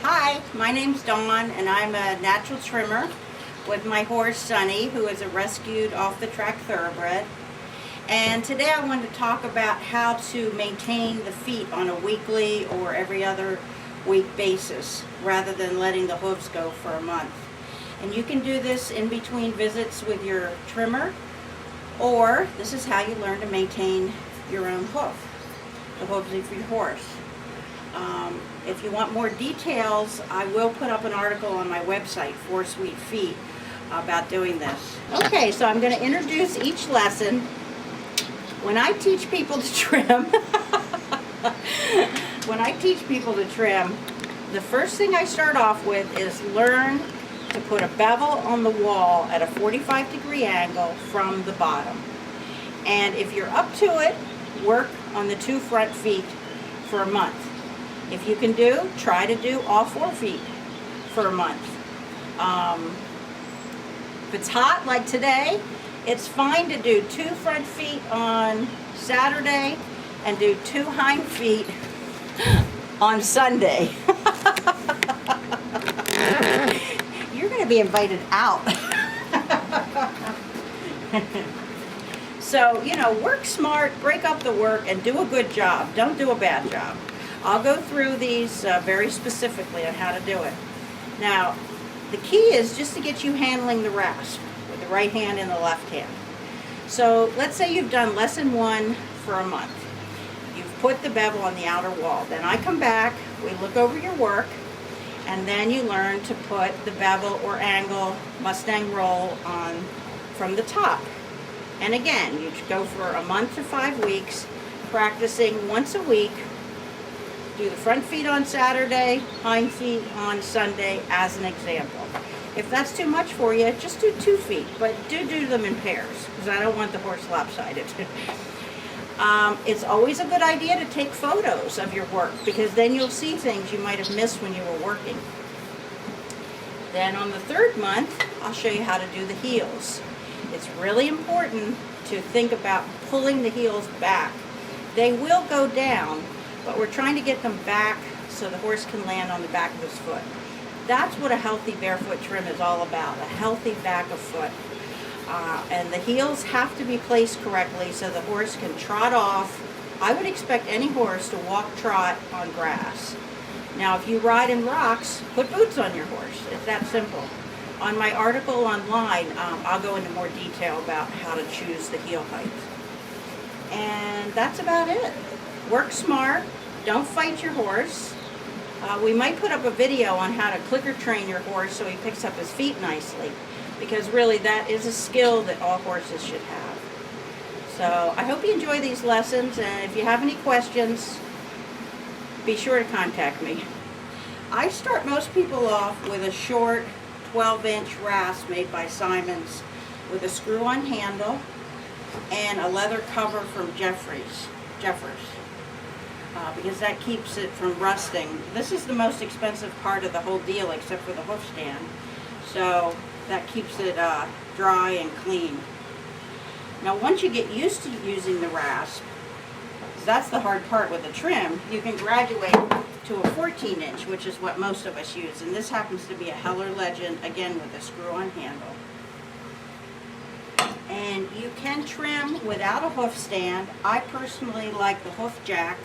Hi, my name's Dawn and I'm a natural trimmer with my horse Sunny, who is a rescued off-the-track thoroughbred. And today I wanted to talk about how to maintain the feet on a weekly or every other week basis rather than letting the hooves go for a month. And you can do this in between visits with your trimmer, or this is how you learn to maintain your own hoof, the hooves of your horse. If you want more details, I will put up an article on my website, 4 Sweet Feet, about doing this. Okay, so I'm going to introduce each lesson. When I teach people to trim, the first thing I start off with is learn to put a bevel on the wall at a 45-degree angle from the bottom. And if you're up to it, work on the 2 front feet for a month. If you can try to do all 4 feet for a month. If it's hot like today, it's fine to do 2 front feet on Saturday and do 2 hind feet on Sunday. You're going to be invited out. So, work smart, break up the work, and do a good job. Don't do a bad job. I'll go through these very specifically on how to do it. Now, the key is just to get you handling the rasp with the right hand and the left hand. So let's say you've done lesson 1 for a month. You've put the bevel on the outer wall. Then I come back, we look over your work, and then you learn to put the bevel or angle Mustang roll on from the top. And again, you go for a month to 5 weeks, practicing once a week. Do the front feet on Saturday, hind feet on Sunday as an example. If that's too much for you, just do 2 feet, but do them in pairs because I don't want the horse lopsided. It's always a good idea to take photos of your work because then you'll see things you might have missed when you were working. Then on the 3rd month, I'll show you how to do the heels. It's really important to think about pulling the heels back. They will go down, but we're trying to get them back so the horse can land on the back of his foot. That's what a healthy barefoot trim is all about, a healthy back of foot. And the heels have to be placed correctly so the horse can trot off. I would expect any horse to walk trot on grass. Now if you ride in rocks, put boots on your horse. It's that simple. On my article online, I'll go into more detail about how to choose the heel height. And that's about it. Work smart, don't fight your horse. We might put up a video on how to clicker train your horse so he picks up his feet nicely, because really that is a skill that all horses should have. So I hope you enjoy these lessons, and if you have any questions, be sure to contact me. I start most people off with a short 12-inch rasp made by Simon's with a screw-on handle and a leather cover from Jeffers. Because that keeps it from rusting. This is the most expensive part of the whole deal except for the hoof stand. So that keeps it dry and clean. Now once you get used to using the rasp, that's the hard part with the trim, you can graduate to a 14-inch, which is what most of us use. And this happens to be a Heller Legend, again with a screw-on handle. And you can trim without a hoof stand. I personally like the hoof jack,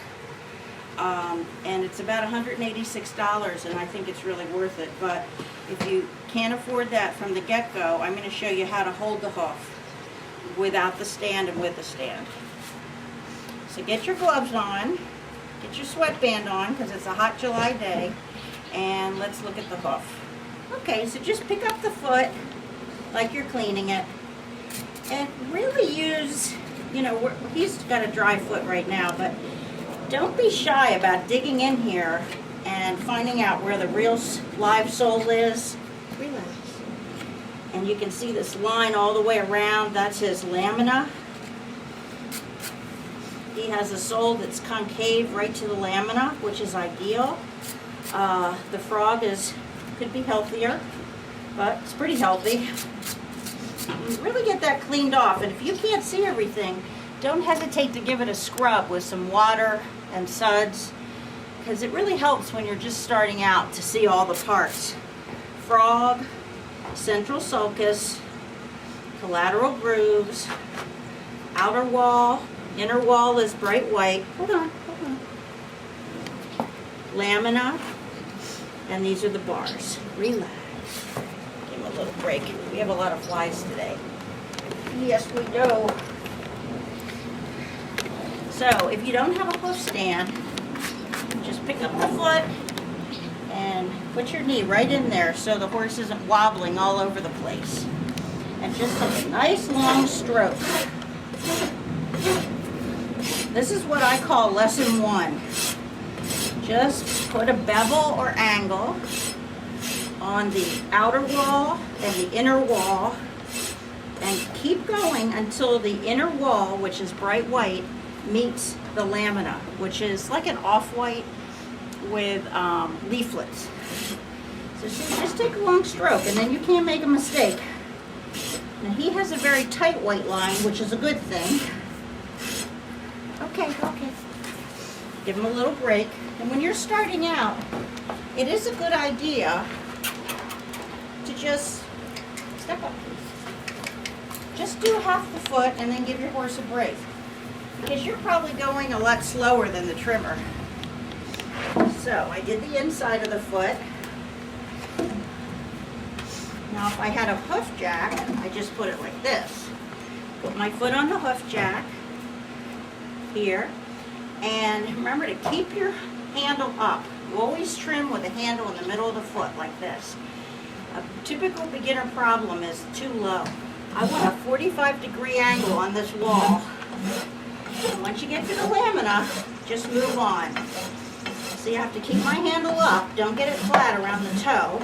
and it's about $186, and I think it's really worth it. But if you can't afford that from the get-go, I'm going to show you how to hold the hoof without the stand and with the stand. So get your gloves on, get your sweatband on because it's a hot July day, and let's look at the hoof. Okay, so just pick up the foot like you're cleaning it. And really use, he's got a dry foot right now, but don't be shy about digging in here and finding out where the real live sole is. Relax. And you can see this line all the way around. That's his lamina. He has a sole that's concave right to the lamina, which is ideal. The frog could be healthier, but it's pretty healthy. Really get that cleaned off, and if you can't see everything, don't hesitate to give it a scrub with some water and suds because it really helps when you're just starting out to see all the parts. Frog, central sulcus, collateral grooves, outer wall, inner wall is bright white. Hold on. Lamina, and these are the bars. Relax. Give them a little break. We have a lot of flies today. Yes, we do. So, if you don't have a hoof stand, just pick up the foot and put your knee right in there so the horse isn't wobbling all over the place. And just take a nice long stroke. This is what I call lesson 1. Just put a bevel or angle on the outer wall and the inner wall, and keep going until the inner wall, which is bright white, meets the lamina, which is like an off-white with leaflets. So just take a long stroke, and then you can't make a mistake. Now he has a very tight white line, which is a good thing. Okay. Give him a little break. And when you're starting out, it is a good idea to just step up, please. Just do half the foot and then give your horse a break, because you're probably going a lot slower than the trimmer. So I did the inside of the foot. Now if I had a hoof jack, I just put it like this. Put my foot on the hoof jack here, and remember to keep your handle up. You always trim with the handle in the middle of the foot like this. A typical beginner problem is too low. I want a 45-degree angle on this wall. And once you get to the lamina, just move on. So you have to keep my handle up. Don't get it flat around the toe.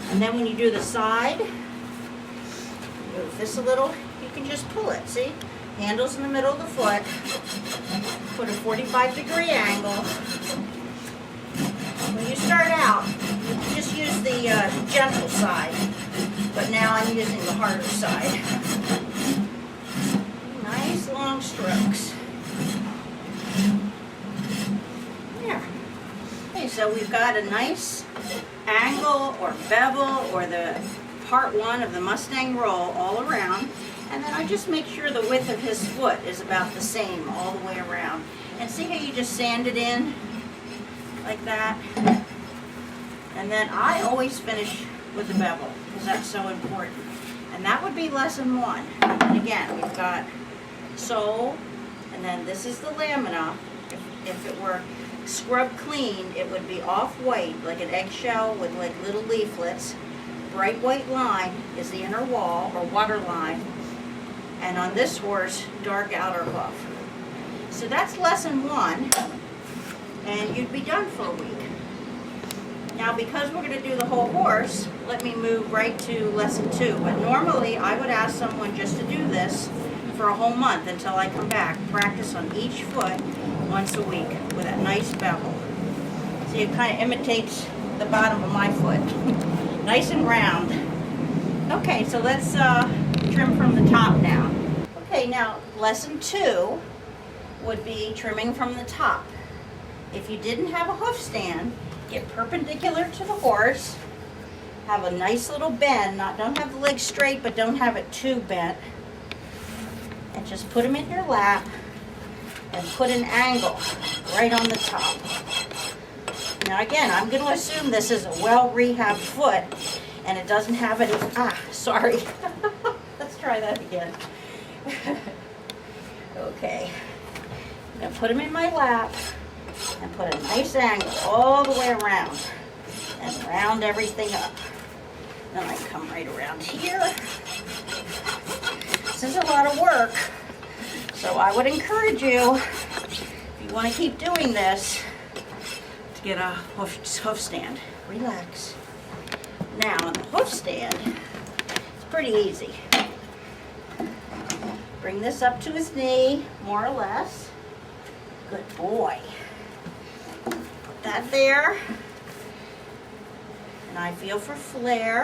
And then when you do the side, move this a little. You can just pull it, see? Handle's in the middle of the foot. Put a 45-degree angle. When you start out, you can just use the gentle side, but now I'm using the harder side. Nice long strokes. There. Okay, so we've got a nice angle or bevel or the part 1 of the Mustang roll all around. And then I just make sure the width of his foot is about the same all the way around. And see how you just sand it in like that? And then I always finish with the bevel because that's so important. And that would be lesson 1. And again, we've got sole, and then this is the lamina. If it were scrubbed clean, it would be off-white, like an eggshell with like little leaflets. Bright white line is the inner wall or water line. And on this horse, dark outer hoof. So that's lesson 1, and you'd be done for a week. Now because we're going to do the whole horse, let me move right to lesson 2. But normally I would ask someone just to do this for a whole month until I come back. Practice on each foot once a week with that nice bevel. See, it kind of imitates the bottom of my foot. Nice and round. Okay, so let's trim from the top now. Okay, now lesson 2 would be trimming from the top. If you didn't have a hoof stand, get perpendicular to the horse, have a nice little bend, don't have the legs straight, but don't have it too bent, and just put them in your lap and put an angle right on the top. Now again, I'm going to assume this is a well-rehabbed foot and it doesn't have any, sorry. Let's try that again. Okay. I'm going to put them in my lap and put a nice angle all the way around and round everything up. Then I come right around here. This is a lot of work, so I would encourage you, if you want to keep doing this, to get a hoof stand. Relax. Now on the hoof stand, it's pretty easy. Bring this up to his knee, more or less. Good boy. Put that there. And I feel for flare.